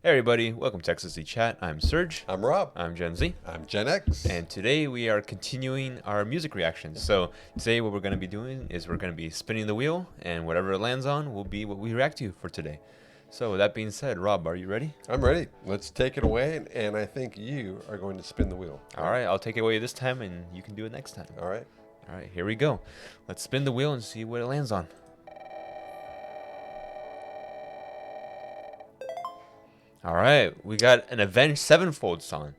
Hey everybody, welcome to Texas Chat. I'm Serge. I'm Rob. I'm Gen Z. I'm Gen X. And today we are continuing our music reactions. So today what we're going to be doing is we're going to be spinning the wheel, and whatever it lands on will be what we react to for today. So with that being said, Rob, are you ready? I'm ready. Let's take it away, and I think you are going to spin the wheel. All right, I'll take it away this time, and you can do it next time. All right. All right, here we go. Let's spin the wheel and see what it lands on. All right, we got an Avenged Sevenfold song,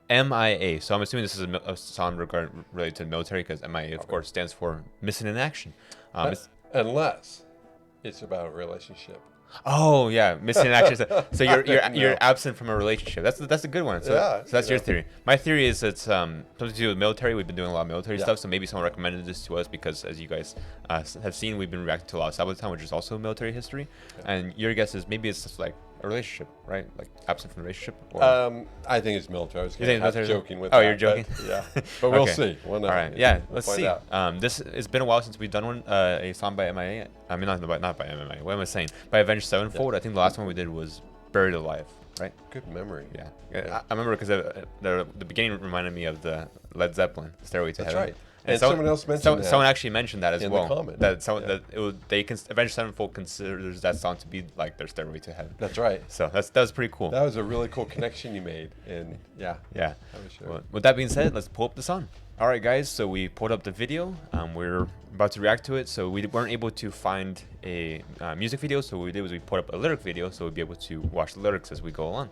M.I.A. So I'm assuming this is a song related to the military, because M.I.A. of course stands for Missing in Action. Unless it's about a relationship. Oh yeah, missing in action. So you're absent from a relationship. That's a good one. So, yeah, so that's your theory. My theory is it's something to do with military. We've been doing a lot of military stuff, so maybe someone recommended this to us because, as you guys have seen, we've been reacting to a lot of Sabotage, which is also military history. And your guess is maybe it's just like a relationship, right? Like absent from a relationship. Or? I think it's military. I was joking with. Oh, you're joking. Yeah, but we'll see. We'll know. All right, yeah, let's see. Out. This it's been a while since we've done one. A song by M.I.A. I mean, not by M.I.A. What am I saying? By Avenged Sevenfold. I think the last one we did was Buried Alive, right? Good memory. Yeah. I remember because the beginning reminded me of the Led Zeppelin Stairway to Heaven. That's right. And someone else mentioned that. Someone actually mentioned that as in well. The comment. Avenged Sevenfold considers that song to be like their Stairway to Heaven. That's right. So that was pretty cool. That was a really cool connection you made, and yeah. Yeah. I was sure. Well, with that being said, let's pull up the song. All right, guys. So we pulled up the video. We're about to react to it. So we weren't able to find a music video. So what we did was we put up a lyric video, so we'd be able to watch the lyrics as we go along.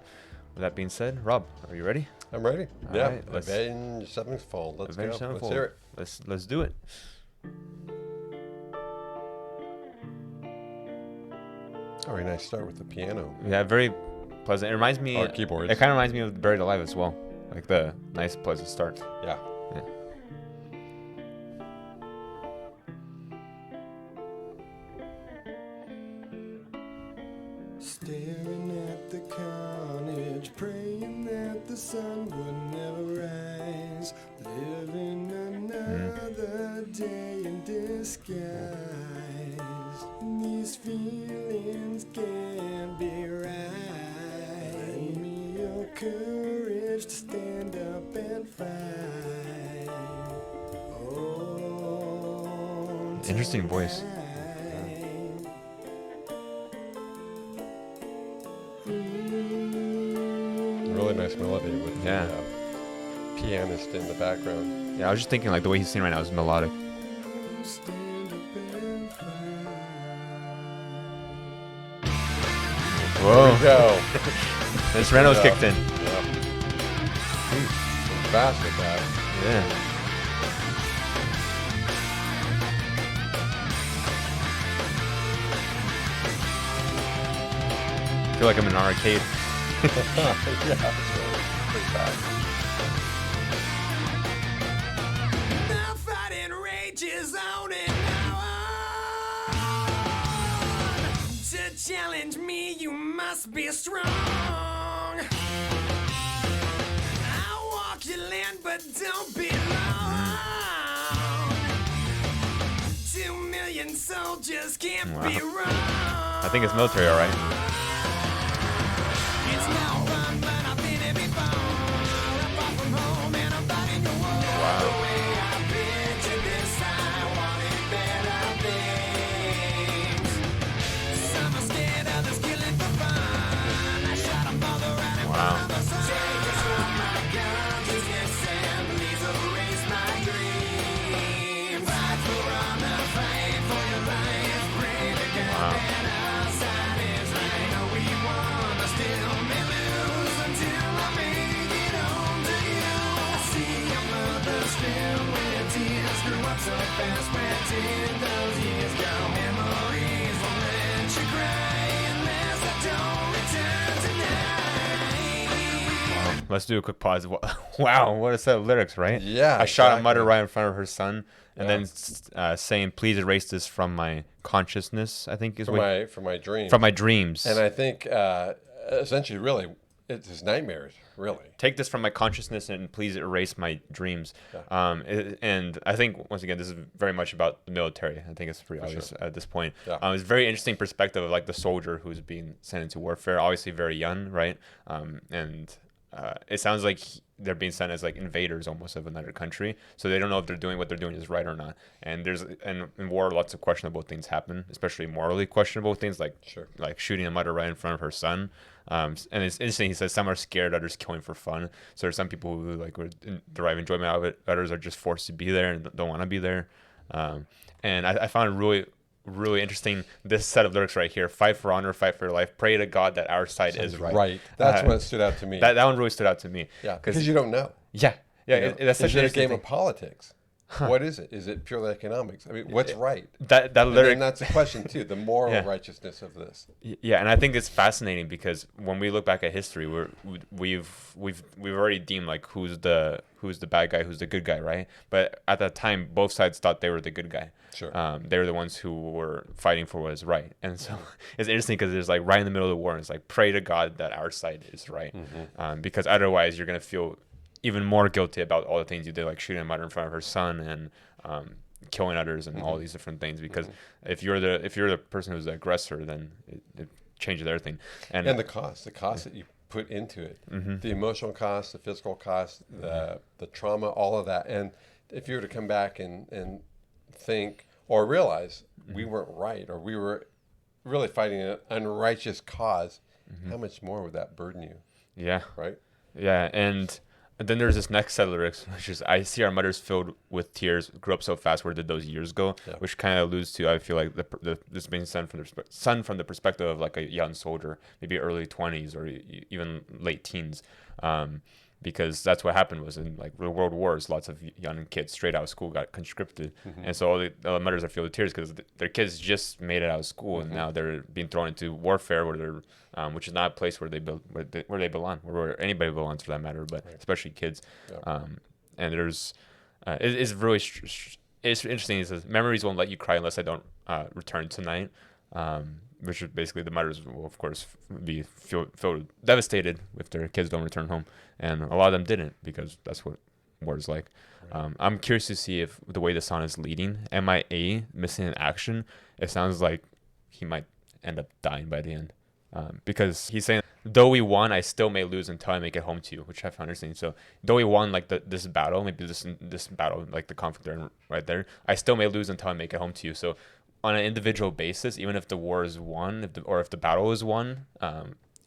With that being said, Rob, are you ready? I'm ready. All yeah. right, Avenged Sevenfold. Let's go. Sevenfold. Let's hear it. Let's do it. Very nice start with the piano. Yeah, very pleasant. It reminds me. Or keyboards. It kind of reminds me of Buried Alive as well. Like the nice, pleasant start. Yeah. Yeah. Staring at the carnage, praying that the sun would never rise, living another day in disguise. These feelings can't be right. Lend me your courage to stand up and fight. Oh, Interesting voice. Really nice melody with Yeah. the pianist in the background. Yeah, I was just thinking like the way he's singing right now is melodic. Whoa. There we go. The Serrano's kicked in. Yeah. Fast with that. Yeah. I feel like I'm in an arcade. Yeah, that's really pretty fast. The fighting rages on and on. To challenge me, you must be strong. I walk your land, but don't be long. 2 million soldiers can't be wrong. I think it's military, all right. It's no fun, but I've been here before. I'm far from home and I'm fighting your war. Wow. The way I pictured this, I wanted better things. Some are scared, others killing for fun. I shot a mother right in front of the sun. Take us from my guns, and please erase my dreams. Fight for honor, fight for your life. Pray to God that our side is right. No, we won, I still may lose until I make it home to you. I see your mother still with tears. Grew up so fast, where did those years go? Memories won't let you cry unless I don't return tonight. Let's do a quick pause. Wow, what a set of lyrics, right? Yeah, I shot a exactly. mother right in front of her son, and Yeah. then saying, "Please erase this from my consciousness." I think is For my dreams. from my dreams. And I think essentially, really, it's his nightmares, really. Take this from my consciousness and please erase my dreams. Yeah. And I think, once again, this is very much about the military. I think it's pretty obvious at this point. Yeah. It's a very interesting perspective of like the soldier who's being sent into warfare, obviously very young, right? It sounds like they're being sent as like invaders almost of another country, so they don't know if they're doing what they're doing is right or not. And in war, lots of questionable things happen, especially morally questionable things, like like shooting a mother right in front of her son. And it's interesting. He says some are scared, others killing for fun. So there's some people who like would derive enjoyment out of it. Others are just forced to be there and don't want to be there. And I found it really interesting, this set of lyrics right here: fight for honor, fight for your life, pray to God that our side is right. Right. That's what stood out to me. That one really stood out to me. Yeah, because you don't know. Yeah. You know? That's such is it a interesting game thing. of politics? What is it? Is it purely economics? I mean, what's right? That lyric. And that's a question too. The moral righteousness of this. Yeah, and I think it's fascinating because when we look back at history, we've already deemed like who's the bad guy, who's the good guy, right? But at that time, both sides thought they were the good guy. Sure. They were the ones who were fighting for what is right, and so it's interesting because it's like right in the middle of the war, and it's like pray to God that our side is right, because otherwise you're gonna feel even more guilty about all the things you did, like shooting a mother in front of her son and killing others and all these different things. Because if you're the person who's the aggressor, then it changes everything. And the cost that you put into it, the emotional cost, the physical cost, the trauma, all of that. And if you were to come back and think or realize we weren't right, or we were really fighting an unrighteous cause, how much more would that burden you? Yeah. Right? Yeah, and then there's this next set of lyrics, which is, I see our mothers filled with tears, grew up so fast, where did those years go? Yeah. Which kind of alludes to, I feel like, this being son from the perspective of like a young soldier, maybe early 20s or even late teens. Because that's what happened was in like the world wars, lots of young kids straight out of school got conscripted. And so all the mothers are filled with tears because their kids just made it out of school and now they're being thrown into warfare where they're, which is not a place where they belong, where anybody belongs for that matter, but especially kids. Yeah. And there's, it's really, it's interesting. It says, memories won't let you cry unless I don't return tonight. Which is basically the mothers will of course feel devastated if their kids don't return home, and a lot of them didn't because that's what war is like. Right. I'm curious to see if the way the song is leading, M.I.A. missing in action, it sounds like he might end up dying by the end, because he's saying, though we won, I still may lose until I make it home to you, which I found interesting. So though we won like this battle, maybe this battle, like the conflict there, right there, I still may lose until I make it home to you. So on an individual basis, even if the war is won, if the battle is won,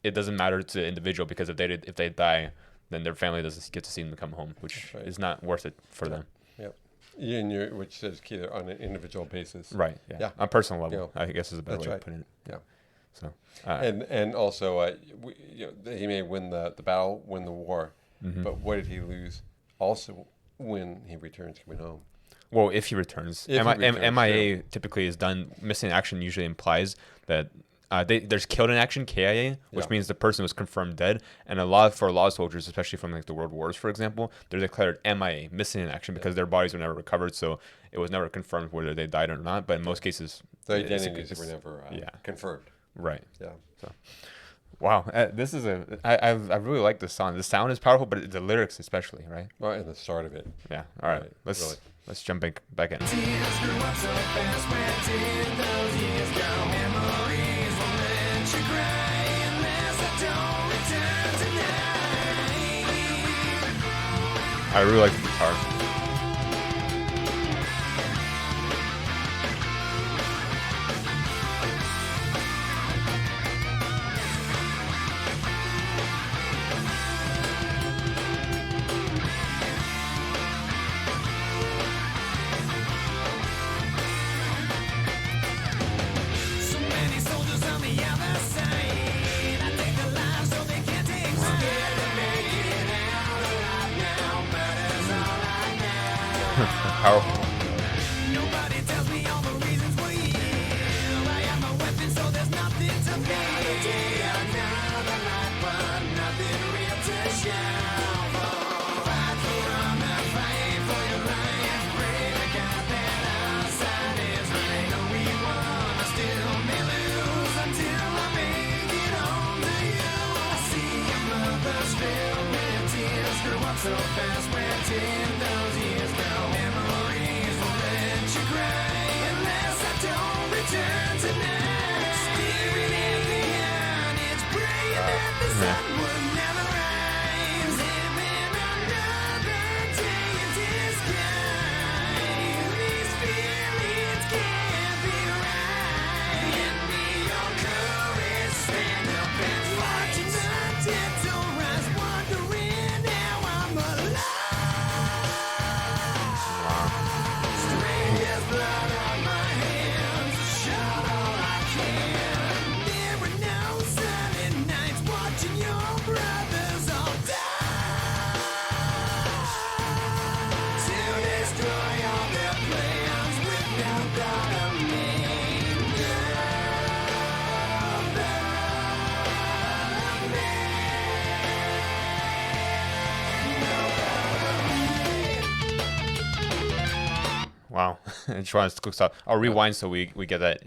it doesn't matter to the individual, because if they die, then their family doesn't get to see them come home, which is not worth it for them. Yep. Which says key there, on an individual basis. Right. Yeah. On a personal level, I guess is a better way of putting it. Yeah. So. And also, he may win the battle, win the war, but what did he lose? Also, when he returns coming home. Well, if he returns, M.I.A. typically is done. Missing in action usually implies that there's killed in action, KIA, which means the person was confirmed dead. And for a lot of soldiers, especially from like the world wars, for example, they're declared M.I.A., missing in action, because their bodies were never recovered, so it was never confirmed whether they died or not. But in most cases, the identities were never confirmed. Right. Yeah. So. Wow, this is I really like this song. The sound is powerful, but the lyrics especially, right? Well, and the start of it. Yeah. All right. Let's jump back in. I really like the guitar. Powerful. Nobody tells me all the reasons we heal. I am a weapon, so there's nothing to fear. Another life, but nothing real to show for. Fight for honor, fight for your life. Pray to God that our side is right. No, we won, I still may lose until I make it home to you. I see your mother so fast went in those years. No memories will let you cry unless I don't return tonight. Staring at the sun, it's praying that the sun would never rise. Living another day in disguise. These feelings can't be right. Give me your courage, stand up and watching the dead don't rise, wondering how I'm alive. Strangers blood on my hands, shot all I can. There were no sunny nights watching your brothers all die. To destroy all their plans without thought of me. Wow. I just want to quick stop. I'll rewind so we get that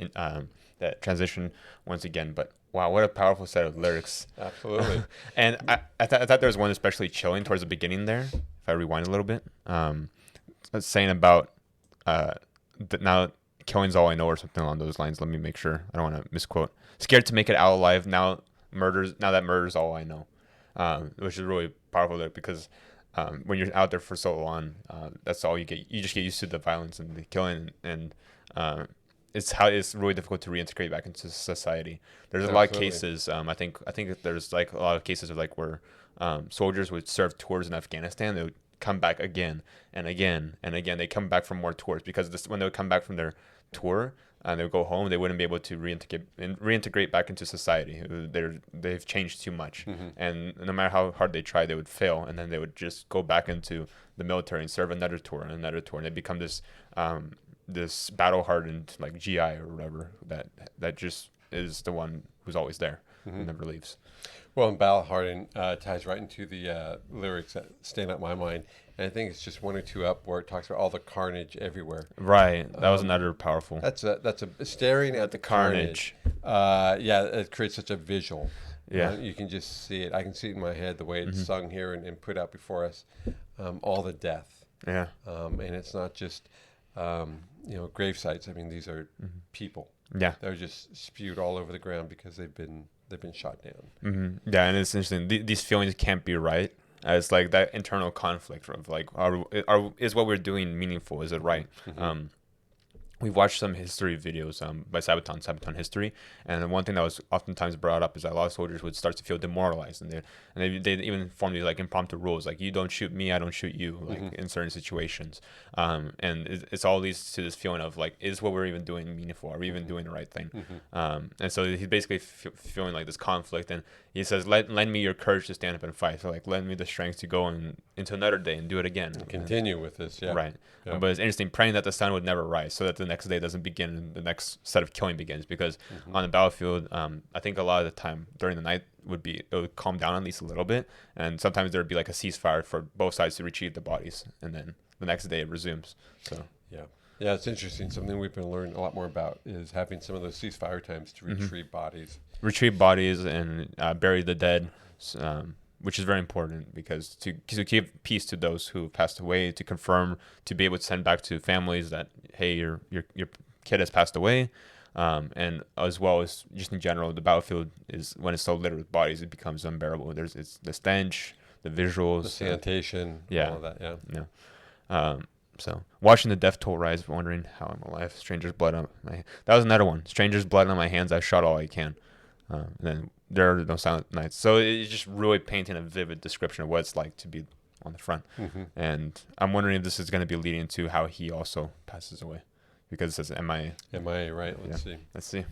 that transition once again. But wow, what a powerful set of lyrics. Absolutely. And I thought there was one especially chilling towards the beginning there. If I rewind a little bit, it's saying about now killing's all I know or something along those lines. Let me make sure I don't want to misquote. Scared to make it out alive. Now that murder's all I know, which is really powerful there because when you're out there for so long, that's all you get. You just get used to the violence and the killing, and it's really difficult to reintegrate back into society. There's a lot of cases. I think there's like a lot of cases of like where soldiers would serve tours in Afghanistan. They would come back again and again and again. They come back for more tours because when they would come back from their tour and they would go home, they wouldn't be able to reintegrate back into society. They've changed too much, and no matter how hard they try, they would fail, and then they would just go back into the military and serve another tour and another tour, and they become this this battle hardened like GI or whatever that just is the one who's always there and never leaves. Well, and battle hardened ties right into the lyrics that stand out in my mind. And I think it's just one or two up where it talks about all the carnage everywhere. Right. That was another powerful. That's a staring at the carnage. Yeah, it creates such a visual. Yeah. You can just see it. I can see it in my head the way it's sung here and put out before us. All the death. Yeah. And it's not just grave sites. I mean, these are people. Yeah. They're just spewed all over the ground because they've been shot down. Yeah, and it's interesting. These feelings can't be right. It's like that internal conflict of like, is what we're doing meaningful? Is it right? We've watched some history videos by Sabaton History, and the one thing that was oftentimes brought up is that a lot of soldiers would start to feel demoralized, and they even form these like impromptu rules, like you don't shoot me, I don't shoot you, like in certain situations, and it's all leads to this feeling of like, is what we're even doing meaningful? Are we even doing the right thing? And so he's basically feeling like this conflict, and he says, lend me your courage to stand up and fight. So like, lend me the strength to go into another day and do it again. And continue with this, yeah. Right. Yeah. But it's interesting, praying that the sun would never rise so that the next day doesn't begin and the next set of killing begins. Because on the battlefield, I think a lot of the time during the night it would calm down at least a little bit. And sometimes there would be like a ceasefire for both sides to retrieve the bodies. And then the next day it resumes. So yeah. Yeah, it's interesting. Something we've been learning a lot more about is having some of those ceasefire times to retrieve bodies. Retrieve bodies and bury the dead, which is very important because to give peace to those who passed away, to confirm, to be able to send back to families that, hey, your kid has passed away, and as well as just in general, the battlefield is, when it's so littered with bodies, it becomes unbearable. It's the stench, the visuals, the sanitation, all of that. Yeah. So watching the death toll rise, wondering how I'm alive. Stranger's blood on my. That was another one. Stranger's blood on my hands. I shot all I can. And then there are no silent nights. So it's just really painting a vivid description of what it's like to be on the front. And I'm wondering if this is going to be leading to how he also passes away, because it says M.I.A. M.I.A. Right. Let's see.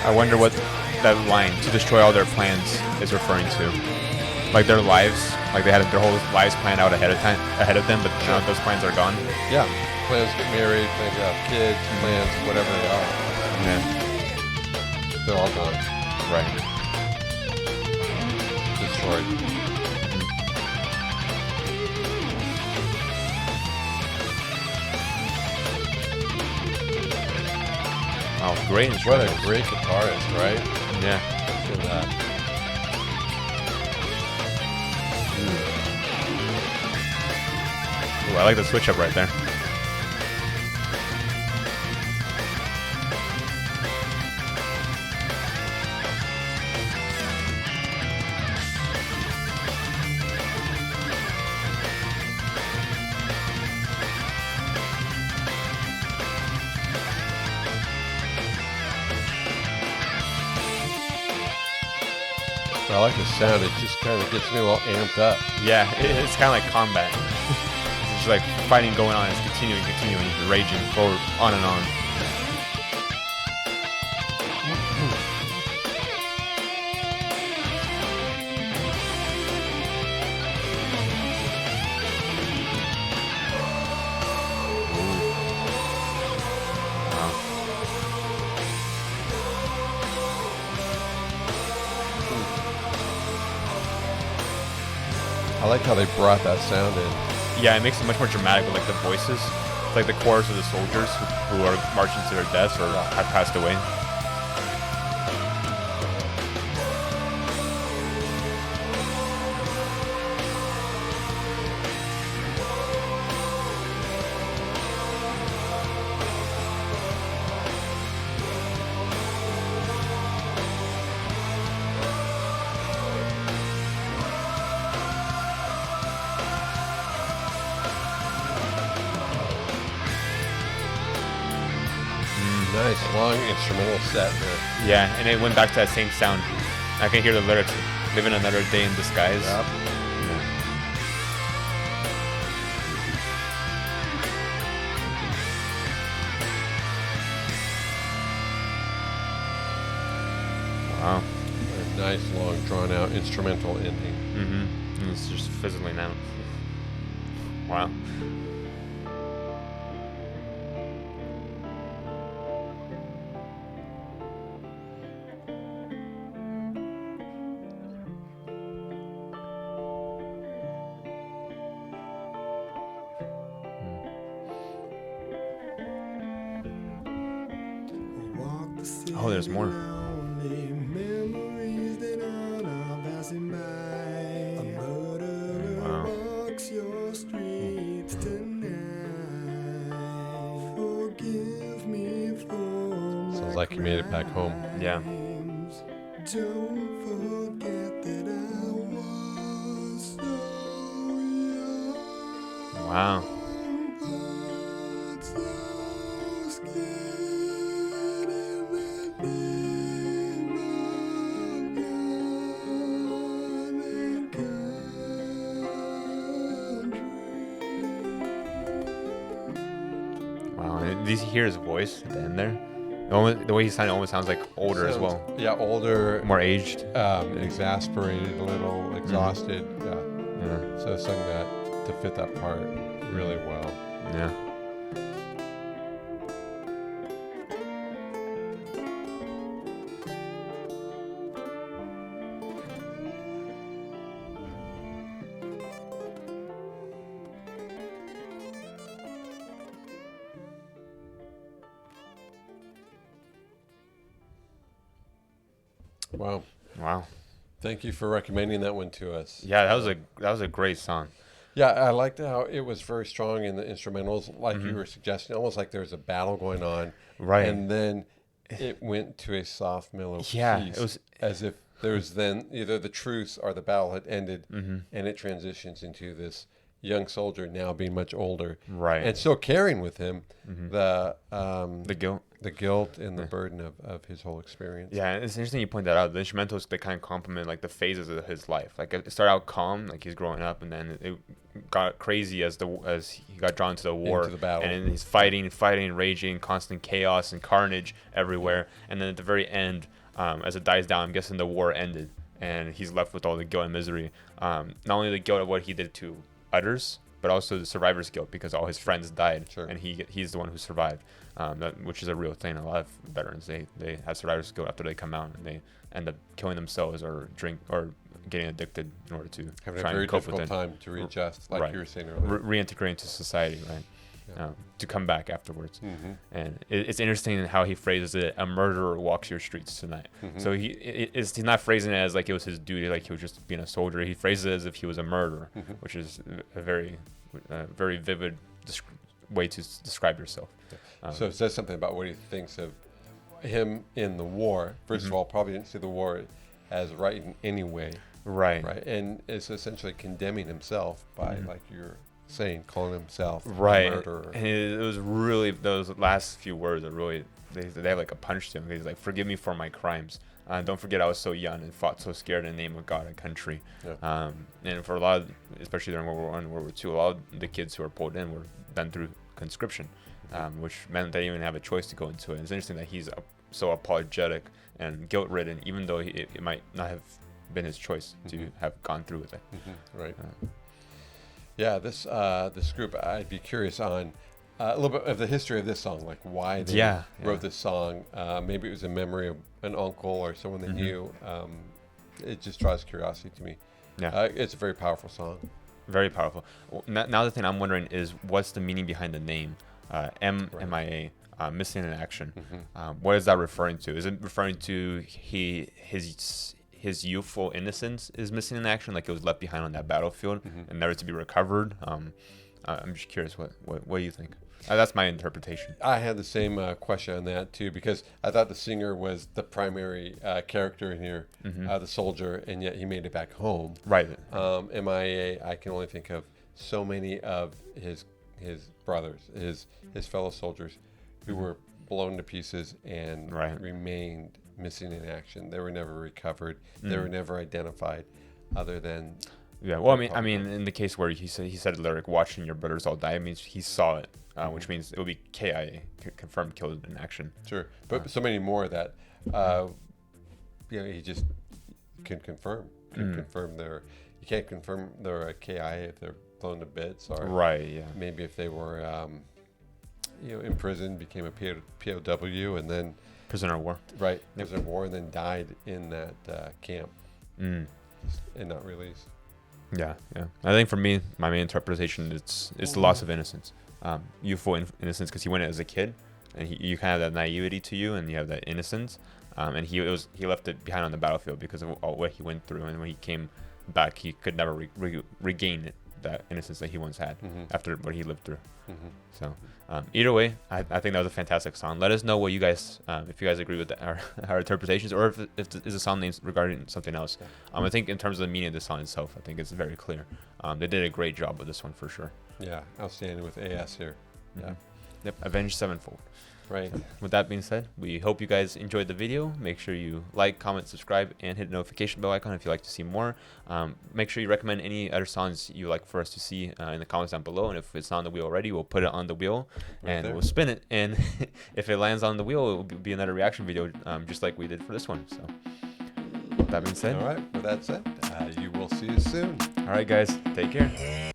I wonder what that line, to destroy all their plans, is referring to. Like their lives, like they had their whole lives planned out ahead of them, but now those plans are gone. Yeah, plans to get married, plans to have kids, plans, whatever they are. Yeah, They're all gone. Right. destroyed. Oh, great What instrumentals. a great guitarist, right? Yeah. Look at that. Ooh, I like the switch up right there. I like the sound. It just kind of gets me a little amped up. Yeah, it's kind of like combat. It's just like fighting going on. It's continuing, raging forward, on and on. I like how they brought that sound in. Yeah, it makes it much more dramatic with like the voices. It's like the chorus of the soldiers who are marching to their deaths or have passed away. Nice long instrumental set there. Yeah, and it went back to that same sound. I can hear the lyrics, "Living another day in disguise." Yep. Wow. A nice long drawn out instrumental ending. Mm-hmm. And it's just fizzling out. Wow. Oh, there's more. Wow. Sounds like you made it back home. Yeah. Don't forget that I was so young. Wow. But so scared everything I've gone and country. Wow. And did you hear his voice at the end there? The way he sounded almost sounds like older as well. Yeah, older, More aged. exasperated, a little exhausted. Yeah. Yeah. So sung that to fit that part really well. Yeah. Wow. Wow. Thank you for recommending that one to us. Yeah, that was a great song. Yeah, I liked how it was very strong in the instrumentals, like you were suggesting, almost like there was a battle going on. Right. And then it went to a soft, mellow Yeah, piece, it was- as if there was then either the truce or the battle had ended, and it transitions into this young soldier now being much older, Right. and still carrying with him The guilt. the guilt and the burden of his whole experience. Yeah, it's interesting you point that out. The instrumentals, they kind of complement like the phases of his life. Like it started out calm, like he's growing up, and then it got crazy as he got drawn to the war, Into the battle. and then he's fighting, raging, constant chaos and carnage everywhere. And then at the very end, as it dies down, I'm guessing the war ended, and he's left with all the guilt and misery. Not only the guilt of what he did to others, but also the survivor's guilt because all his friends died, Sure. and he's the one who survived. Which is a real thing. A lot of veterans they have survivor's guilt after they come out, and they end up killing themselves or getting addicted in order to Having try a very and cope with difficult it. time to readjust, like Right. you were saying earlier. Reintegrate into society, right? Yeah. To come back afterwards. Mhm. And it's interesting how he phrases it: "A murderer walks your streets tonight." So he's not phrasing it as like it was his duty, like he was just being a soldier. He phrases it as if he was a murderer, which is a very vivid way to describe yourself. So it says something about what he thinks of him in the war. 1st of all, probably didn't see the war as right in any way, Right. right? And it's essentially condemning himself by, like you're saying, calling himself Right. a murderer. And it was really those last few words are really they have like a punch to him. He's like, "Forgive me for my crimes. Don't forget I was so young and fought so scared in the name of God and country." Yeah. And for a lot of, especially during World War I and World War II, a lot of the kids who were pulled in were done through conscription, which meant they didn't even have a choice to go into it. It's interesting that he's so apologetic and guilt-ridden, even though it might not have been his choice to have gone through with it. Right. Yeah, this group, I'd be curious on a little bit of the history of this song, like why they wrote this song. Maybe it was in memory of an uncle or someone they knew. It just draws curiosity to me. Yeah. It's a very powerful song. Very powerful. Now the thing I'm wondering is what's the meaning behind the name M.I.A. Missing in action. What is that referring to? Is it referring to his youthful innocence is missing in action, like it was left behind on that battlefield and never to be recovered? I'm just curious, what do you think? That's my interpretation. I had the same question on that too, because I thought the singer was the primary character in here, the soldier, and yet he made it back home. Right. M.I.A. I can only think of so many of his brothers, his fellow soldiers, who were blown to pieces and remained missing in action. They were never recovered. They were never identified, other than. Yeah. Well, I mean, in the case where he said the lyric, "Watching your brothers all die," it means he saw it, which means it would be KIA, confirmed killed in action. Sure, but so many more that, he just can confirm. Confirm you can't confirm they're a KIA if they're blown to bits, or maybe if they were, in prison, became a POW, and then prisoner of war. Right, prisoner of war, and then died in that camp and not released. Yeah. I think for me, my main interpretation is the loss of innocence, youthful innocence, because he went as a kid, and you kind of have that naivety to you, and you have that innocence, and he left it behind on the battlefield because of all what he went through, and when he came back, he could never regain it, that innocence that he once had after what he lived through. So either way, I think that was a fantastic song. Let us know what you guys, if you guys agree with our interpretations, or if is a song named regarding something else. I think in terms of the meaning of the song itself, I think it's very clear. They did a great job with this one for sure. Yeah, outstanding with AS here. Yeah. Yep, Avenged Sevenfold. Right. With that being said, we hope you guys enjoyed the video. Make sure you like, comment, subscribe, and hit the notification bell icon if you'd like to see more. Make sure you recommend any other songs you like for us to see in the comments down below. And if it's not on the wheel already, we'll put it on the wheel and we'll spin it. And if it lands on the wheel, it will be another reaction video, just like we did for this one. So with that being said. All right. With that said, you will see you soon. All right, guys. Take care.